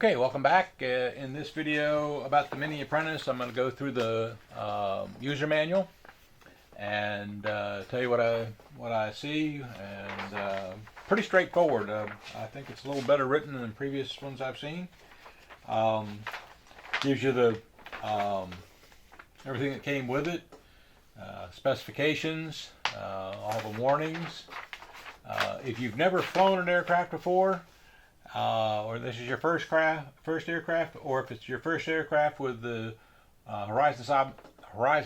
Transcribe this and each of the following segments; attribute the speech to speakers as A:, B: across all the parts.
A: Okay, welcome back. In this video about the Mini Apprentice, I'm going to go through the user manual and tell you what I see. And pretty straightforward. I think it's a little better written than previous ones I've seen. Gives you the everything that came with it, specifications, all the warnings. If you've never flown an aircraft before, or this is your first aircraft, or if it's your first aircraft with the Horizon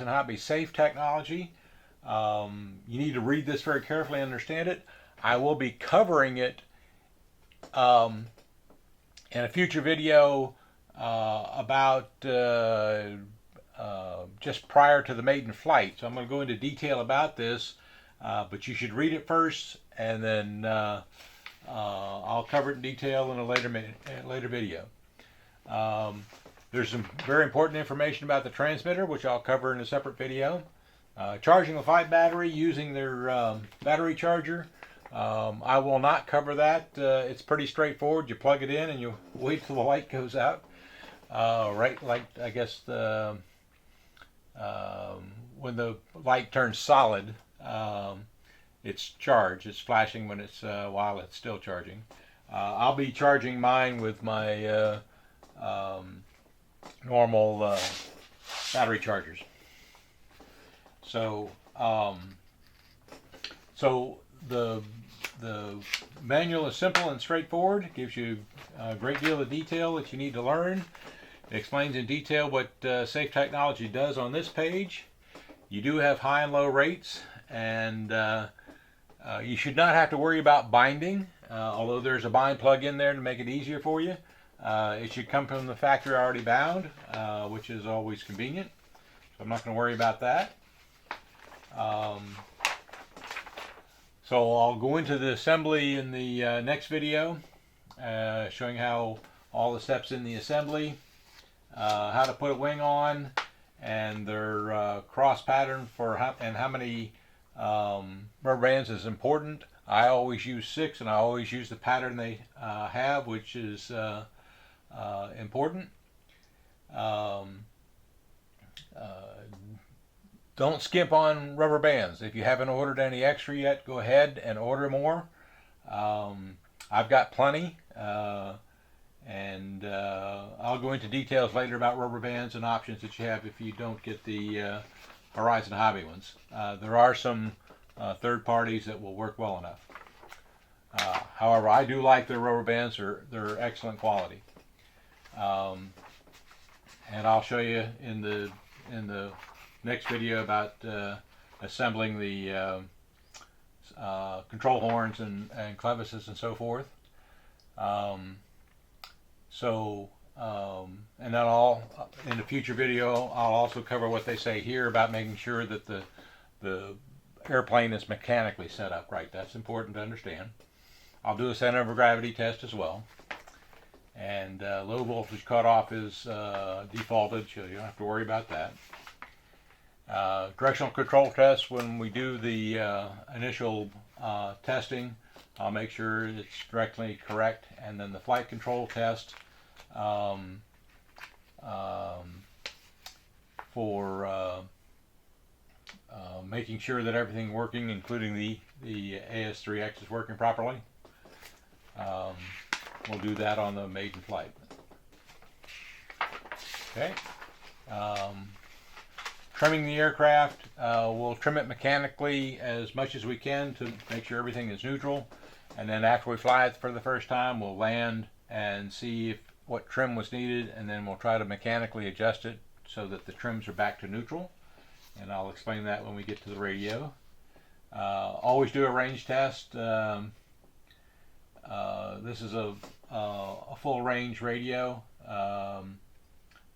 A: Hobby Safe technology, you need to read this very carefully and understand it. I will be covering it in a future video about just prior to the maiden flight. So I'm going to go into detail about this, but you should read it first, and then I'll cover it in detail in a later video. There's some very important information about the transmitter, which I'll cover in a separate video. Charging the flight battery using their battery charger. I will not cover that. It's pretty straightforward. You plug it in and you wait till the light goes out. Right, like I guess when the light turns solid, it's charged. It's flashing when it's while it's still charging. I'll be charging mine with my normal battery chargers. So, the manual is simple and straightforward. It gives you a great deal of detail that you need to learn. It explains in detail what safe technology does on this page. You do have high and low rates, and you should not have to worry about binding, although there's a bind plug in there to make it easier for you. It should come from the factory already bound, which is always convenient. So I'm not going to worry about that. So I'll go into the assembly in the next video, showing how all the steps in the assembly, how to put a wing on, and their cross pattern for how many rubber bands is important. I always use 6, and I always use the pattern they have, which is important. Don't skimp on rubber bands. If you haven't ordered any extra yet, go ahead and order more. I've got plenty, and I'll go into details later about rubber bands and options that you have if you don't get the Horizon Hobby ones. There are some third parties that will work well enough. However, I do like their rubber bands. They're excellent quality. And I'll show you in the next video about assembling the control horns and clevises and so forth. And then in a future video, I'll also cover what they say here about making sure that the airplane is mechanically set up right. That's important to understand. I'll do a center of gravity test as well. And low voltage cutoff is defaulted, so you don't have to worry about that. Directional control test, when we do the initial testing, I'll make sure it's directly correct. And then the flight control test for making sure that everything working, including the AS3X, is working properly. We'll do that on the maiden flight. Okay. Trimming the aircraft, we'll trim it mechanically as much as we can to make sure everything is neutral. And then after we fly it for the first time, we'll land and see what trim was needed, and then we'll try to mechanically adjust it so that the trims are back to neutral. And I'll explain that when we get to the radio. Always do a range test. This is a full range radio,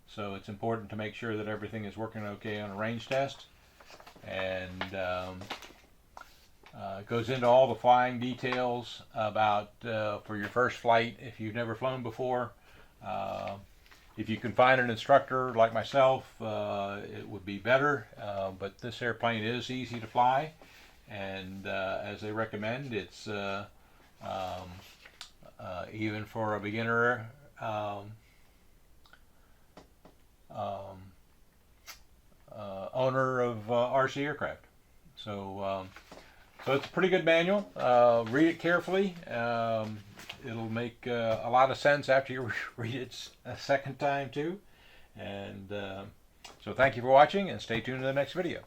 A: so it's important to make sure that everything is working okay on a range test. And it goes into all the flying details about for your first flight if you've never flown before. If you can find an instructor like myself, it would be better, but this airplane is easy to fly, and as they recommend, it's even for a beginner um, owner of RC Aircraft. So, so it's a pretty good manual. Read it carefully. It'll make a lot of sense after you read it a second time too. And so thank you for watching, and stay tuned to the next video.